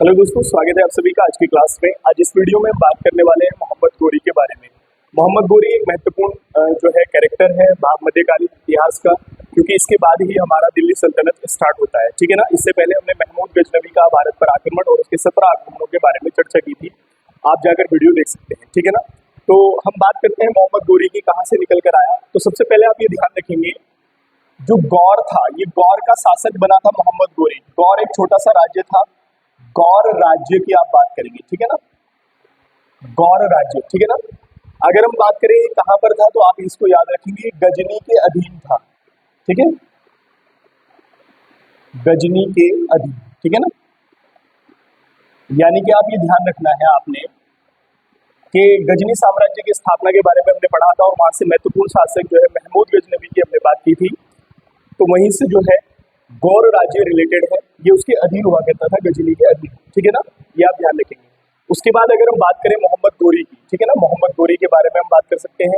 Hello दोस्तों, स्वागत है आप सभी का आज की क्लास में। आज इस वीडियो में बात करने वाले हैं मोहम्मद गोरी के बारे में। मोहम्मद गोरी एक महत्वपूर्ण जो है कैरेक्टर है मध्यकालीन इतिहास का, क्योंकि इसके बाद ही हमारा दिल्ली सल्तनत स्टार्ट होता है, ठीक है ना। इससे पहले हमने महमूद गजनवी का भारत पर आक्रमण और उसके 17 आक्रमणों के बारे में चर्चा की थी। आप जाकर वीडियो देख सकते हैं, ठीक है ना। तो हम बात करते हैं मोहम्मद गोरी की कहाँ से निकल कर आया। तो सबसे पहले आप ये ध्यान रखेंगे, जो गौर था, ये गौर का शासक बना था मोहम्मद गोरी। गौर एक छोटा सा राज्य था। गौर राज्य की आप बात करेंगे, ठीक है ना। गौर राज्य, ठीक है ना। अगर हम बात करें कहां पर था, तो आप इसको याद रखेंगे, गजनी के अधीन था, ठीक है। गजनी के अधीन, ठीक है ना। यानी कि आप ये ध्यान रखना है आपने कि गजनी साम्राज्य की स्थापना के बारे में हमने पढ़ा था, और वहां से महत्वपूर्ण शासक जो है महमूद गजनवी की हमने बात की थी। तो वहीं से जो है गौर राज्य रिलेटेड है, ये उसके अधीन हुआ करता था, गजनी के अधीन, ठीक है ना। ये आप ध्यान रखेंगे। उसके बाद अगर हम बात करें मोहम्मद गोरी की, ठीक है ना, मोहम्मद गोरी के बारे में हम बात कर सकते हैं।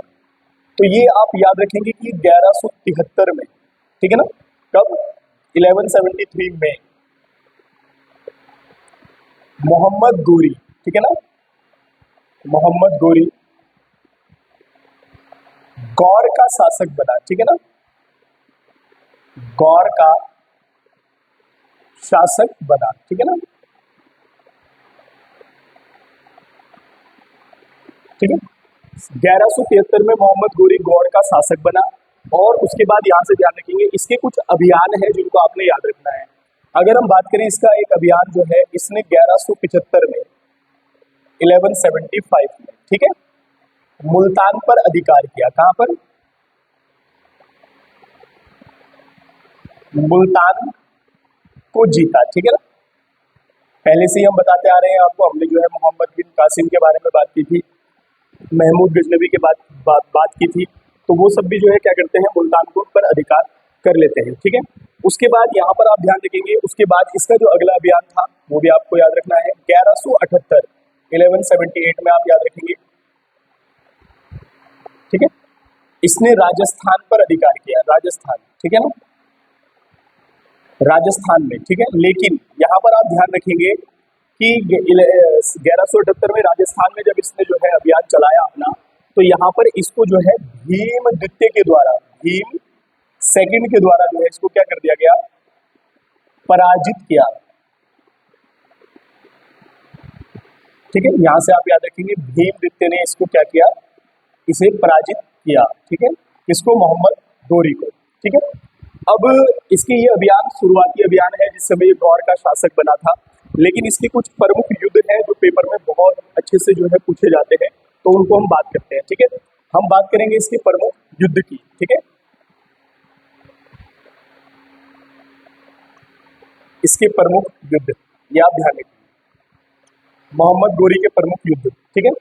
तो ये आप याद रखेंगे कि 1173 में, ठीक है ना, कब 1173 में मोहम्मद गोरी, ठीक है ना, मोहम्मद गोरी गौर का शासक बना, ठीक है ना, गौर का शासक बना, ठीक है ना, ठीक है। 1173 में मोहम्मद गोरी गौर का शासक बना, और उसके बाद यहां से ध्यान रखेंगे इसके कुछ अभियान है जिनको आपने याद रखना है। अगर हम बात करें इसका एक अभियान जो है, इसने 1175 में 1175 में, ठीक है, मुल्तान पर अधिकार किया। कहां पर? मुल्तान को जीता, ठीक है ना। पहले से ही हम बताते आ रहे हैं आपको, हमने जो है मोहम्मद बिन कासिम के बारे में बात की थी, महमूद गजनवी के बात की थी। तो वो सब भी जो है क्या करते हैं, मुल्तान को पर अधिकार कर लेते हैं, ठीक है। उसके बाद यहाँ पर आप ध्यान रखेंगे, उसके बाद इसका जो अगला अभियान था वो भी आपको याद रखना है। 1178 1178 में आप याद रखेंगे, ठीक है। इसने राजस्थान पर अधिकार किया, राजस्थान, ठीक है ना, राजस्थान में, ठीक है। लेकिन यहाँ पर आप ध्यान रखेंगे कि 1178 में राजस्थान में जब इसने जो है अभियान चलाया अपना, तो यहाँ पर इसको जो है भीम द्वितीय के द्वारा, भीम सेकंड के द्वारा जो है इसको क्या कर दिया गया, पराजित किया, ठीक है। यहां से आप याद रखेंगे भीम द्वितीय ने इसको क्या किया, इसे पराजित किया, ठीक है। इसको मोहम्मद गोरी को, ठीक है। अब इसके ये अभियान शुरुआती अभियान है जिस समय ये गौर का शासक बना था, लेकिन इसके कुछ प्रमुख युद्ध हैं जो पेपर में बहुत अच्छे से जो है पूछे जाते हैं, तो उनको हम बात करते हैं, ठीक है। हम बात करेंगे इसके प्रमुख युद्ध की, ठीक है, इसके प्रमुख युद्ध, ये आप ध्यान रखिए, मोहम्मद गोरी के प्रमुख युद्ध, ठीक है।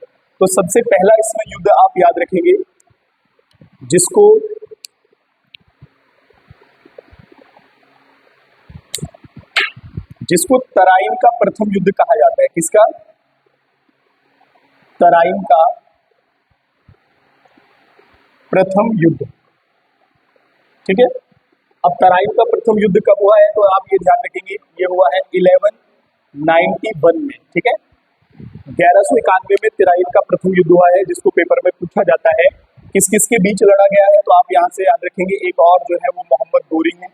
तो सबसे पहला इसमें युद्ध आप याद रखेंगे जिसको तराइन का प्रथम युद्ध कहा जाता है। किसका? तराइन का प्रथम युद्ध, ठीक है। अब तराइन का प्रथम युद्ध कब हुआ है, तो आप ये ध्यान रखेंगे, ये हुआ है 1191 में, ठीक है। 1191 में तराइन का प्रथम युद्ध हुआ है, जिसको पेपर में पूछा जाता है किस किस के बीच लड़ा गया है। तो आप यहां से याद रखेंगे एक और जो है वो मोहम्मद गोरी है,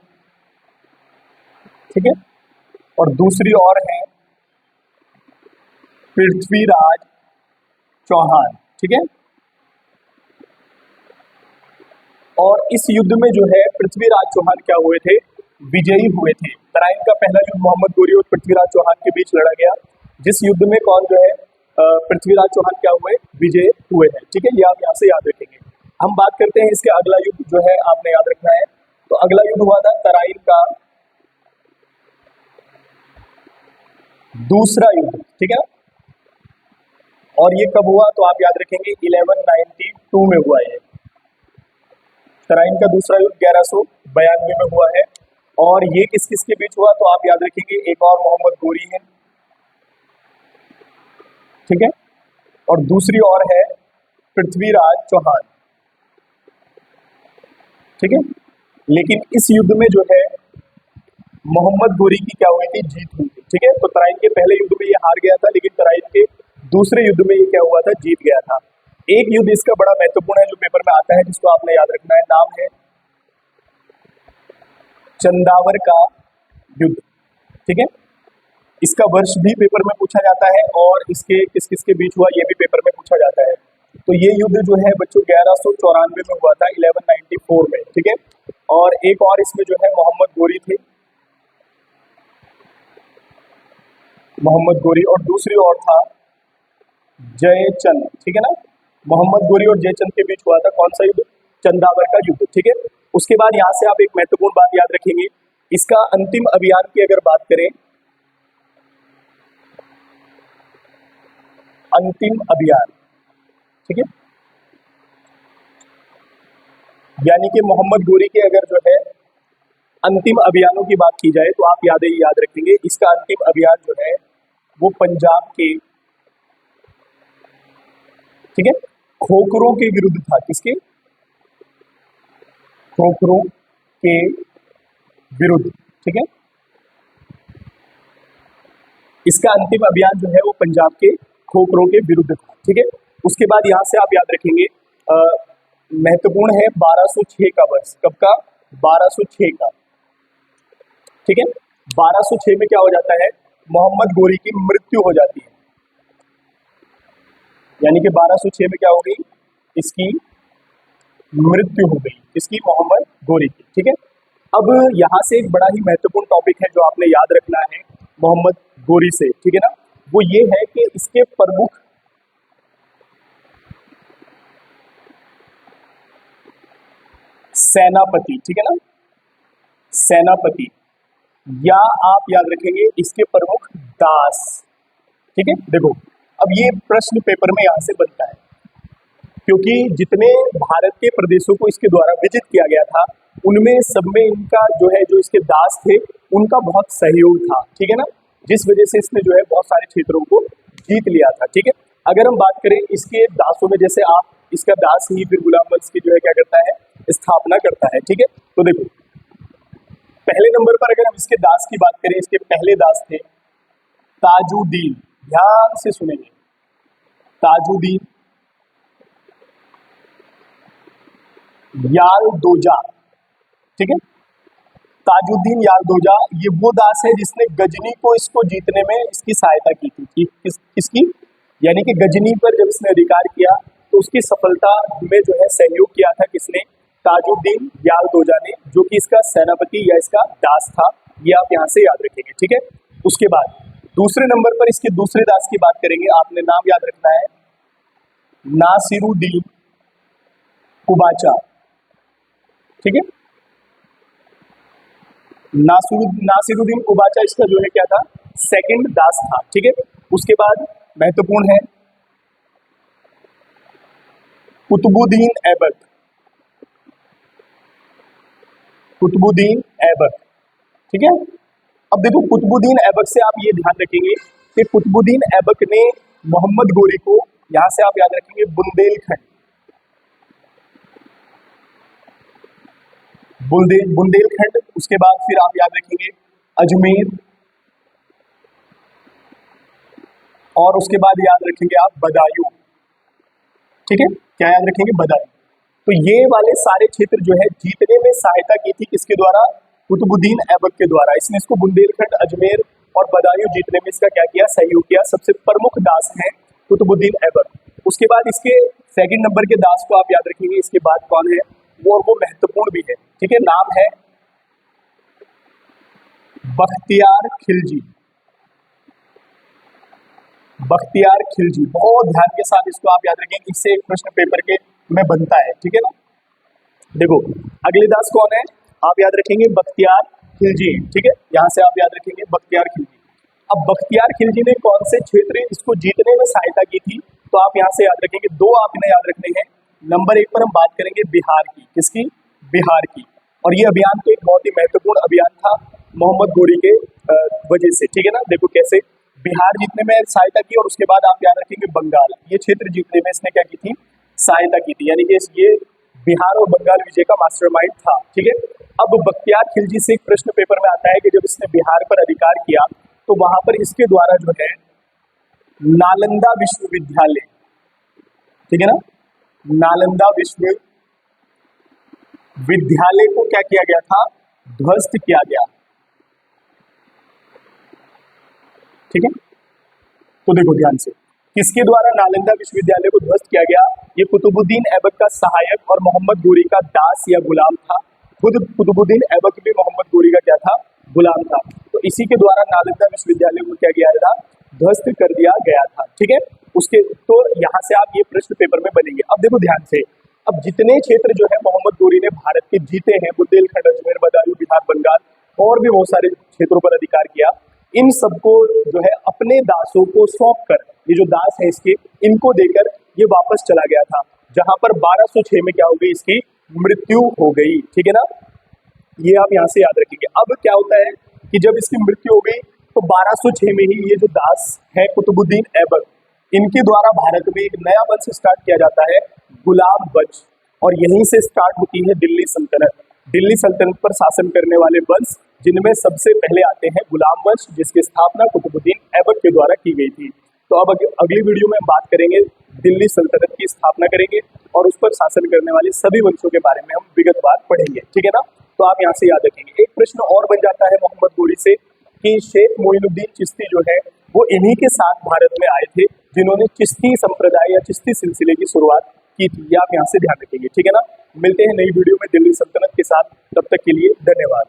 ठीक है, और दूसरी और है पृथ्वीराज चौहान, ठीक है। और इस युद्ध में जो है पृथ्वीराज चौहान क्या हुए थे, विजयी हुए थे। तराइन का पहला युद्ध मोहम्मद गोरी और पृथ्वीराज चौहान के बीच लड़ा गया, जिस युद्ध में कौन जो है पृथ्वीराज चौहान क्या हुए, विजय हुए हैं, ठीक है। ये आप यहाँ से याद रखेंगे। हम बात करते हैं इसके अगला युद्ध जो है आपने याद रखना है। तो अगला युद्ध हुआ था तराइन का दूसरा युद्ध, ठीक है। और ये कब हुआ, तो आप याद रखेंगे 1192 में हुआ है। तराइन का दूसरा युद्ध 1192 में हुआ है, और ये किस किस के बीच हुआ, तो आप याद रखेंगे एक और मोहम्मद गोरी है, ठीक है, और दूसरी और है पृथ्वीराज चौहान, ठीक है। लेकिन इस युद्ध में जो है मोहम्मद गोरी की क्या हुई थी, जीत हुई थी, ठीक है। तो तराइन के पहले युद्ध में ये हार गया था, लेकिन तराइन के दूसरे युद्ध में ये क्या हुआ था, जीत गया था। एक युद्ध इसका बड़ा महत्वपूर्ण है जो पेपर में आता है, जिसको आपने याद रखना है, नाम है चंदावर का युद्ध, ठीक है। इसका वर्ष भी पेपर में पूछा जाता है और इसके किस किस के बीच हुआ ये भी पेपर में पूछा जाता है। तो ये युद्ध जो है बच्चों 1194 में हुआ था, 1194 में, ठीक है। और एक और इसमें जो है मोहम्मद गोरी थे, मोहम्मद गोरी, और दूसरी और था जयचंद, ठीक है ना। मोहम्मद गोरी और जयचंद के बीच हुआ था कौन सा युद्ध, चंदावर का युद्ध, ठीक है। उसके बाद यहाँ से आप एक महत्वपूर्ण बात याद रखेंगे, इसका अंतिम अभियान की अगर बात करें, अंतिम अभियान, ठीक है, यानी कि मोहम्मद गोरी के अगर जो है अंतिम अभियानों की बात की जाए तो आप याद रखेंगे इसका अंतिम अभियान जो है वो पंजाब के, ठीक है, खोखरों के विरुद्ध था। किसके, खोखरों के विरुद्ध, ठीक है। इसका अंतिम अभियान जो है वो पंजाब के खोखरों के विरुद्ध था, ठीक है। उसके बाद यहां से आप याद रखेंगे महत्वपूर्ण है 1206 का वर्ष, कब का, 1206 का, ठीक है। 1206 में क्या हो जाता है, मोहम्मद गोरी की मृत्यु हो जाती है, यानी कि 1206 में क्या हो गई, इसकी मृत्यु हो गई, इसकी, मोहम्मद गोरी की, ठीक है। अब यहां से एक बड़ा ही महत्वपूर्ण टॉपिक है जो आपने याद रखना है मोहम्मद गोरी से, ठीक है ना, वो ये है कि इसके प्रमुख सेनापति, ठीक है ना, सेनापति, या आप याद रखेंगे इसके प्रमुख दास, ठीक है। देखो अब ये प्रश्न पेपर में यहां से बनता है, क्योंकि जितने भारत के प्रदेशों को इसके द्वारा विजित किया गया था उनमें सब में इनका जो है, जो इसके दास थे उनका बहुत सहयोग था, ठीक है ना, जिस वजह से इसने जो है बहुत सारे क्षेत्रों को जीत लिया था, ठीक है। अगर हम बात करें इसके दासों में, जैसे आप इसका दास ही फिर गुलाम वंश की जो है क्या करता है, स्थापना करता है, ठीक है। तो देखो पहले नंबर पर अगर हम इसके दास की बात करें, इसके पहले दास थे ताजुद्दीन, ध्यान से सुनेंगे, ताजुद्दीन यालदोजा, ठीक है। ताजुद्दीन यालदोजा ये वो दास है जिसने गजनी को इसको जीतने में इसकी सहायता की थी, किसकी, यानी कि गजनी पर जब इसने अधिकार किया तो उसकी सफलता में जो है सहयोग किया था किसने, ताजुद्दीन यालदोजा ने, जो कि इसका सेनापति या इसका दास था, ये आप यहां से याद रखेंगे, ठीक है। उसके बाद दूसरे नंबर पर इसके दूसरे दास की बात करेंगे, आपने नाम याद रखना है नासिरुद्दीन कुबाचा, ठीक है। नासिरुद्दीन कुबाचा इसका जो है क्या था, सेकंड दास था, ठीक है। उसके बाद महत्वपूर्ण है कुतुबुद्दीन ऐबक, कुतुबुद्दीन ऐबक, ठीक है। अब देखो कुतुबुद्दीन ऐबक से आप ये ध्यान रखेंगे कि कुतुबुद्दीन ऐबक ने मोहम्मद गोरी को, यहां से आप याद रखेंगे बुंदेलखंड, बुंदेलखंड, उसके बाद फिर आप याद रखेंगे अजमेर, और उसके बाद याद रखेंगे आप बदायूं, ठीक है। क्या याद रखेंगे, बदायूं। तो ये वाले सारे क्षेत्र जो है जीतने में सहायता की थी किसके द्वारा, कुतुबुद्दीन ऐबक के द्वारा। इसने इसको बुंदेलखंड, अजमेर और बदायूं जीतने में इसका क्या किया, सहयोग किया। सबसे प्रमुख दास है कुतुबुद्दीन ऐबक। उसके बाद इसके सेकंड नंबर के दास को आप याद रखेंगे, इसके बाद कौन है वो महत्वपूर्ण भी है, ठीक है। नाम है बख्तियार खिलजी, बख्तियार खिलजी, बहुत ध्यान के साथ इसको आप याद रखेंगे, इससे एक प्रश्न पेपर के में बनता है, ठीक है ना। देखो अगले दास कौन है, आप याद रखेंगे बख्तियार खिलजी, ठीक है। यहां से आप याद रखेंगे बख्तियार खिलजी। अब बख्तियार खिलजी ने कौन से क्षेत्र इसको जीतने में सहायता की थी, तो आप यहां से याद रखेंगे, दो आपने याद रखने हैं। नंबर एक पर हम बात करेंगे बिहार की, किसकी, बिहार की। और ये अभियान तो एक बहुत ही महत्वपूर्ण अभियान था मोहम्मद गोरी के वजह से, ठीक है ना। देखो कैसे बिहार जीतने में सहायता की, और उसके बाद आप याद रखेंगे बंगाल, ये क्षेत्र जीतने में इसने क्या की थी, सहायता की थी, यानी कि ये बिहार और बंगाल विजय का मास्टरमाइंड था, ठीक है। अब बख्तियार खिलजी से एक प्रश्न पेपर में आता है कि जब इसने बिहार पर अधिकार किया तो वहां पर इसके द्वारा जो है नालंदा विश्वविद्यालय, ठीक है ना, नालंदा विश्वविद्यालय को क्या किया गया था, ध्वस्त किया गया। ठीक है, तो देखो ध्यान से, किसके द्वारा नालंदा विश्वविद्यालय को ध्वस्त किया गया, ये कुतुबुद्दीन ऐबक का सहायक और मोहम्मद गोरी का दास या गुलाम था। खुद कुतुबुद्दीन ऐबक भी मोहम्मद गोरी का क्या था, गुलाम था। तो इसी के द्वारा नालंदा विश्वविद्यालय को क्या किया था, ध्वस्त कर दिया गया था। ठीक है, उसके तो यहाँ से आप ये प्रश्न पेपर में बनेंगे। अब देखो ध्यान से, अब जितने क्षेत्र जो है मोहम्मद गोरी ने भारत के जीते हैं, बुंदेलखंड, अजमेर, बदायूं, बिहार, बंगाल और भी बहुत सारे क्षेत्रों पर अधिकार किया, इन सबको जो है अपने दासों को सौंप कर, ये जो दास है इसके, इनको देकर ये वापस चला गया था, जहां पर 1206 में क्या हो गई, इसकी मृत्यु हो गई। ठीक है ना, ये आप यहाँ से याद रखेंगे। अब क्या होता है कि जब इसकी मृत्यु हो गई तो 1206 में ही ये जो दास है कुतुबुद्दीन ऐबक, इनके द्वारा भारत में एक नया वंश स्टार्ट किया जाता है, गुलाम वंश, और यहीं से स्टार्ट होती है दिल्ली सल्तनत। दिल्ली सल्तनत पर शासन करने वाले वंश, जिनमें सबसे पहले आते हैं गुलाम वंश, जिसकी स्थापना कुतुबुद्दीन ऐबक के द्वारा की गई थी। तो अब अगली वीडियो में हम बात करेंगे, दिल्ली सल्तनत की स्थापना करेंगे और उस पर शासन करने वाले सभी वंशों के बारे में हम विगतवार पढ़ेंगे। ठीक है ना, तो आप यहाँ से याद रखेंगे। एक प्रश्न और बन जाता है मोहम्मद गोरी से कि शेख मोइनुद्दीन चिश्ती जो है वो इन्हीं के साथ भारत में आए थे, जिन्होंने चिश्ती संप्रदाय या चिश्ती सिलसिले की शुरुआत की थी। ये आप यहाँ से ध्यान रखेंगे। ठीक है ना, मिलते हैं नई वीडियो में दिल्ली सल्तनत के साथ, तब तक के लिए धन्यवाद।